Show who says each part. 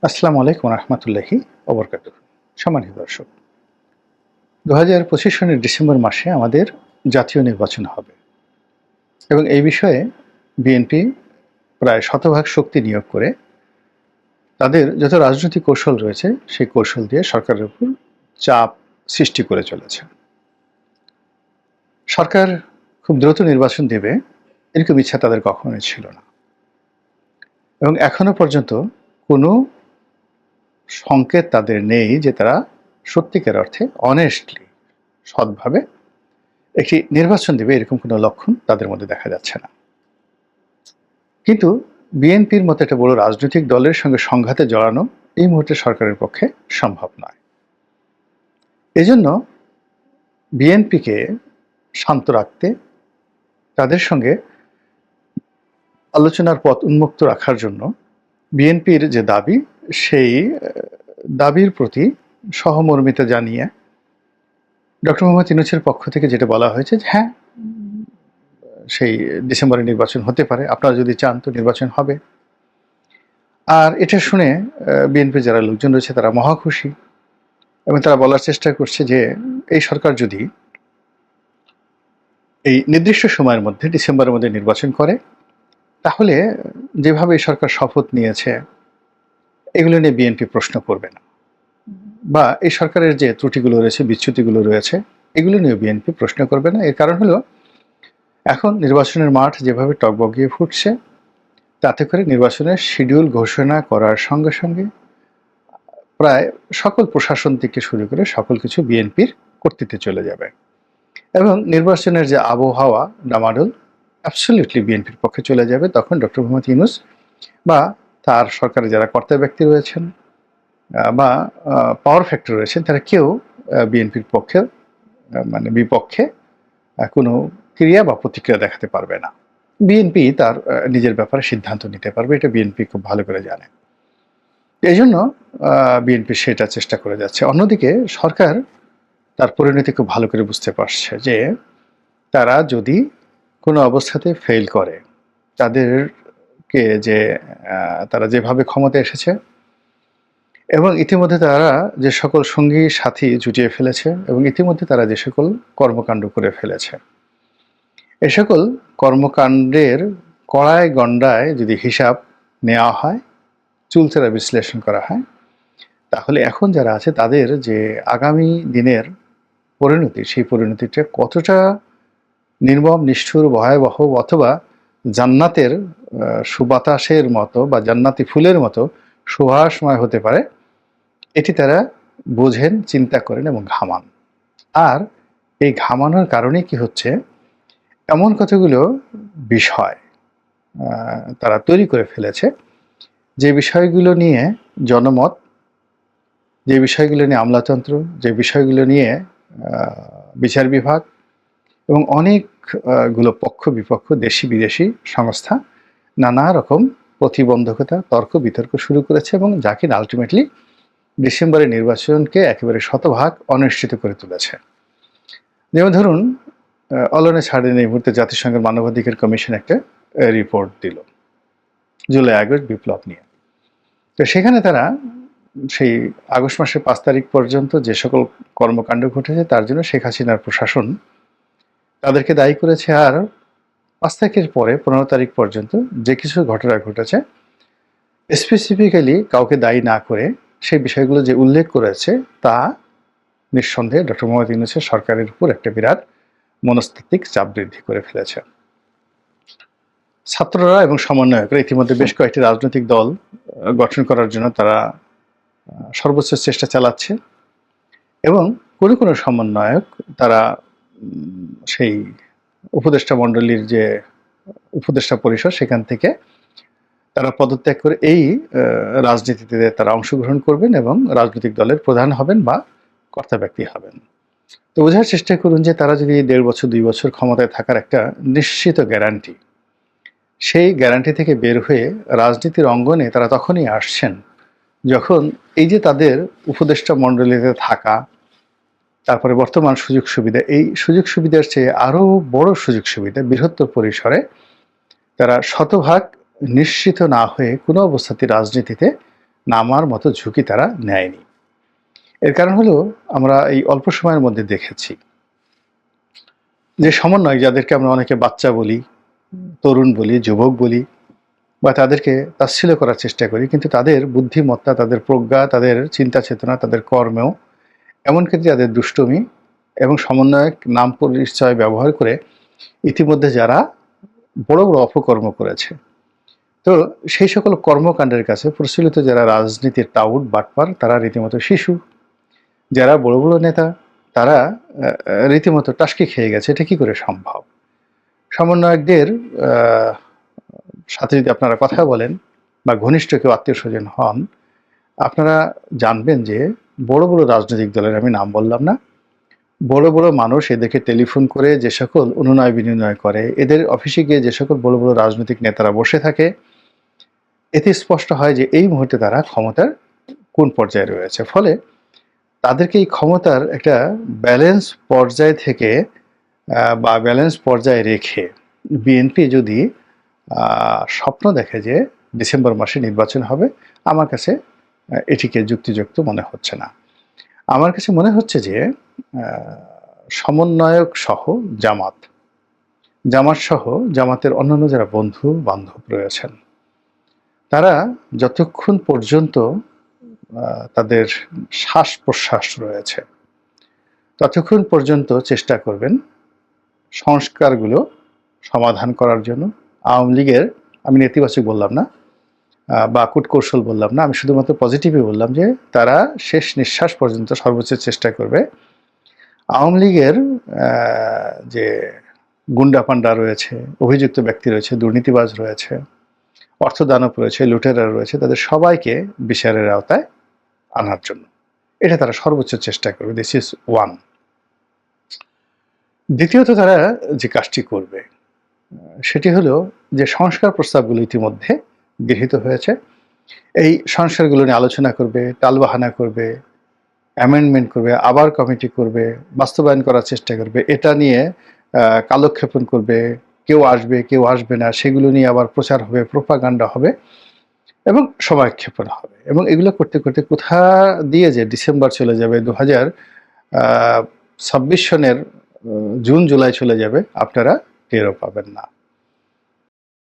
Speaker 1: আসসালামু আলাইকুম রহমতুল্লাহি ওবরকাতুহ। সম্মানিত দর্শক, 2025 সনের ডিসেম্বর মাসে আমাদের জাতীয় নির্বাচন হবে এবং এই বিষয়ে বিএনপি প্রায় শতভাগ শক্তি নিয়োগ করে তাদের যত রাজনৈতিক কৌশল রয়েছে সেই কৌশল দিয়ে সরকারের উপর চাপ সৃষ্টি করে চলেছে। সরকার খুব দ্রুত নির্বাচন দেবে এরকম ইচ্ছা তাদের কখনোই ছিল না এবং এখনো পর্যন্ত কোনো সংকেত তাদের নেই যে তারা সত্যিকার অর্থে অনেস্টলি সৎভাবে একটি নির্বাচন দেবে এরকম কোনো লক্ষণ তাদের মধ্যে দেখা যাচ্ছে না। কিন্তু বিএনপির মতো একটা বড় রাজনৈতিক দলের সঙ্গে সংঘাতে জড়ানো এই মুহূর্তে সরকারের পক্ষে সম্ভব নয়। এজন্য বিএনপিকে শান্ত রাখতে, তাদের সঙ্গে আলোচনার পথ উন্মুক্ত রাখার জন্য বিএনপির যে দাবি, সেই দাবির প্রতি সহমর্মিতা জানিয়ে ডক্টর মোহাম্মদ ইউনূসের পক্ষ থেকে যেটা বলা হয়েছে যে হ্যাঁ, সেই ডিসেম্বরে নির্বাচন হতে পারে, আপনারা যদি চান তো নির্বাচন হবে। আর এটা শুনে বিএনপির যারা লোকজন রয়েছে তারা মহা খুশি এবং তারা বলার চেষ্টা করছে যে এই সরকার যদি এই নির্দিষ্ট সময়ের মধ্যে ডিসেম্বরের মধ্যে নির্বাচন করে তাহলে যেভাবে এই সরকার শপথ নিয়েছে এগুলো নিয়ে বিএনপি প্রশ্ন করবে না, বা এই সরকারের যে ত্রুটিগুলো রয়েছে, বিচ্যুতিগুলো রয়েছে, এগুলো নিয়ে বিএনপি প্রশ্ন করবে না। এর কারণ হলো এখন নির্বাচনের মাঠ যেভাবে টগবগিয়ে ফুটছে, তাতে করে নির্বাচনের শিডিউল ঘোষণা করার সঙ্গে সঙ্গে প্রায় সকল প্রশাসন থেকে শুরু করে সকল কিছু বিএনপির কর্তৃত্বে চলে যাবে এবং নির্বাচনের যে আবহাওয়া ডামাডোল অ্যাবসলিউটলি বিএনপির পক্ষে চলে যাবে। তখন ডক্টর মোহাম্মদ ইউনূস বা তার সরকারে যারা কর্তা ব্যক্তি রয়েছেন বা পাওয়ার ফ্যাক্টর রয়েছেন, তারা কেউ বিএনপির পক্ষে মানে বিপক্ষে কোনো ক্রিয়া বা প্রতিক্রিয়া দেখাতে পারবে না। বিএনপি তার নিজের ব্যাপারে সিদ্ধান্ত নিতে পারবে, এটা বিএনপি খুব ভালো করে জানে। এই জন্য বিএনপি সেটা চেষ্টা করে যাচ্ছে। অন্যদিকে সরকার তার পরিণতি খুব ভালো করে বুঝতে পারছে যে তারা যদি কোনো অবস্থাতে ফেল করে, তাদেরকে যে তারা যেভাবে ক্ষমতায় এসেছে এবং ইতিমধ্যে তারা যে সকল সঙ্গী সাথী জুটিয়ে ফেলেছে এবং ইতিমধ্যে তারা যে সকল কর্মকাণ্ড করে ফেলেছে, এ সকল কর্মকাণ্ডের কড়ায় গণ্ডায় যদি হিসাব নেওয়া হয়, চুলচেরা বিশ্লেষণ করা হয়, তাহলে এখন যারা আছে তাদের যে আগামী দিনের পরিণতি, সেই পরিণতিটা কতটা নির্মম, নিষ্ঠুর, ভয়াবহ অথবা জান্নাতের সুবাতাসের মতো বা জান্নাতি ফুলের মতো সুভাষময় হতে পারে, এটি তারা বোঝেন, চিন্তা করেন এবং ঘামান। আর এই ঘামানোর কারণে কি হচ্ছে, এমন কতগুলো বিষয় তারা তৈরি করে ফেলেছে যে বিষয়গুলো নিয়ে জনমত, যে বিষয়গুলো নিয়ে আমলাতন্ত্র, যে বিষয়গুলো নিয়ে বিচার বিভাগ এবং অনেকগুলো পক্ষ বিপক্ষ, দেশি বিদেশি সংস্থা নানা রকম প্রতিবন্ধকতা, তর্ক বিতর্ক শুরু করেছে এবং যা কিনা আলটিমেটলি ডিসেম্বরের নির্বাচনকে একেবারে শতভাগ অনিশ্চিত করে তুলেছে। যেমন ধরুন, অলনে ছাড়েন এই মুহূর্তে জাতিসংঘের মানবাধিকার কমিশন একটা রিপোর্ট দিল জুলাই আগস্ট বিপ্লব নিয়ে। তো সেখানে তারা সেই আগস্ট মাসের 5 তারিখ পর্যন্ত যে সকল কর্মকাণ্ড ঘটেছে তার জন্য শেখ হাসিনার প্রশাসন তাদেরকে দায়ী করেছে, আর 5 তারিখের পরে 15 তারিখ পর্যন্ত যে কিছু ঘটনা ঘটেছে স্পেসিফিক্যালি কাউকে দায়ী না করে সেই বিষয়গুলো যে উল্লেখ করেছে তা নিঃসন্দেহে ডক্টর মোহাম্মদ ইউনূসের সরকারের উপর একটা বিরাট মনস্তাত্ত্বিক চাপ বৃদ্ধি করে ফেলেছে। ছাত্ররা এবং সমন্বয়করা ইতিমধ্যে বেশ কয়েকটি রাজনৈতিক দল গঠন করার জন্য তারা সর্বোচ্চ চেষ্টা চালাচ্ছে এবং কোনো কোনো সমন্বয়ক তারা সেই উপদেষ্টা মণ্ডলীর যে উপদেষ্টা পরিষদ সেখান থেকে তারা পদত্যাগ করে এই রাজনীতিতে তারা অংশগ্রহণ করবেন এবং রাজনৈতিক দলের প্রধান হবেন বা কর্তা ব্যক্তি হবেন। তো বোঝার চেষ্টা করুন যে তারা যদি 1.5 বছর 2 বছর ক্ষমতায় থাকার একটা নিশ্চিত গ্যারান্টি, সেই গ্যারান্টি থেকে বের হয়ে রাজনীতির অঙ্গনে তারা তখনই আসছেন যখন এই যে তাদের উপদেষ্টা মণ্ডলীতে থাকা, তারপরে বর্তমান সুযোগ সুবিধা, এই সুযোগ সুবিধার চেয়ে আরও বড় সুযোগ সুবিধা বৃহত্তর পরিসরে তারা শতভাগ নিশ্চিত না হয়ে কোনো অবস্থাতে রাজনীতিতে নামার মতো ঝুঁকি তারা নেয়নি। এর কারণ হলো আমরা এই অল্প সময়ের মধ্যে দেখেছি যে সমন্বয়, যাদেরকে আমরা অনেকে বাচ্চা বলি, তরুণ বলি, যুবক বলি, বা তাদেরকে তাচ্ছিল্য করার চেষ্টা করি, কিন্তু তাদের বুদ্ধিমত্তা, তাদের প্রজ্ঞা, তাদের চিন্তা চেতনা, তাদের কর্মেও, এমনকি তাদের দুষ্টুমি এবং সমন্বয়ক নাম পরিচয় ব্যবহার করে ইতিমধ্যে যারা বড় বড় অপকর্ম করেছে, তো সেই সকল কর্মকাণ্ডের কাছে প্রচলিত যারা রাজনীতির টাউট বাটপার, তারা রীতিমতো শিশু। যারা বড় বড় নেতা, তারা রীতিমতো টাসকি খেয়ে গেছে। এটা কি করে সম্ভব? সমন্বয়কদের সাথে যদি আপনারা কথা বলেন বা ঘনিষ্ঠ কেউ আত্মীয় স্বজন হন, আপনারা জানবেন যে বড় বড় রাজনৈতিক দলের, আমি নাম বললাম না, বড় বড় মানুষ এদেরকে টেলিফোন করে যে সকল অনুনয় বিনিময় করে, এদের অফিসে গিয়ে যে সকল বড় বড় রাজনৈতিক নেতারা বসে থাকে, এতে স্পষ্ট হয় যে এই মুহূর্তে তারা ক্ষমতার কোন পর্যায়ে রয়েছে। ফলে তাদেরকে এই ক্ষমতার একটা ব্যালেন্স পর্যায় থেকে বা ব্যালেন্স পর্যায়ে রেখে বিএনপি যদি স্বপ্ন দেখে যে ডিসেম্বর মাসে নির্বাচন হবে, আমার কাছে এটিকে যুক্তিযুক্ত মনে হচ্ছে না। আমার কাছে মনে হচ্ছে যে সমন্বয়ক সহ জামাত সহ জামাতের অন্যান্য যারা বন্ধু বান্ধব রয়েছেন, তারা যতক্ষণ পর্যন্ত তাদের শ্বাস প্রশ্বাস রয়েছে ততক্ষণ পর্যন্ত চেষ্টা করবেন সংস্কারগুলো সমাধান করার জন্য। আওয়ামী লীগের, আমি নেতিবাচক বললাম না বা কূটকৌশল বললাম না, আমি শুধুমাত্র পজিটিভই বললাম যে তারা শেষ নিঃশ্বাস পর্যন্ত সর্বোচ্চ চেষ্টা করবে আওয়ামী লীগের যে গুন্ডা পান্ডা রয়েছে, অভিযুক্ত ব্যক্তি রয়েছে, দুর্নীতিবাজ রয়েছে, অর্থদানব রয়েছে, লুটেরা রয়েছে, তাদের সবাইকে বিচারের আওতায় আনার জন্য। এটা তারা সর্বোচ্চ চেষ্টা করবে। This is one. দ্বিতীয়ত তারা যে কাজটি করবে সেটি হলো যে সংস্কার প্রস্তাবগুলো ইতিমধ্যে গৃহীত হয়েছে, এই সংস্কারগুলো নিয়ে আলোচনা করবে, টালবাহানা করবে, অ্যামেন্ডমেন্ট করবে, আবার কমিটি করবে, বাস্তবায়ন করার চেষ্টা করবে, এটা নিয়ে কালক্ষেপণ করবে, কেউ আসবে কেউ আসবে না, সেগুলো নিয়ে আবার প্রচার হবে, প্রোপাগান্ডা হবে এবং সময়ক্ষেপণ হবে। এবং এগুলো করতে করতে কোথা দিয়ে যে ডিসেম্বর চলে যাবে, 2026 সনের জুন জুলাই চলে যাবে, আপনারা টেরও পাবেন না।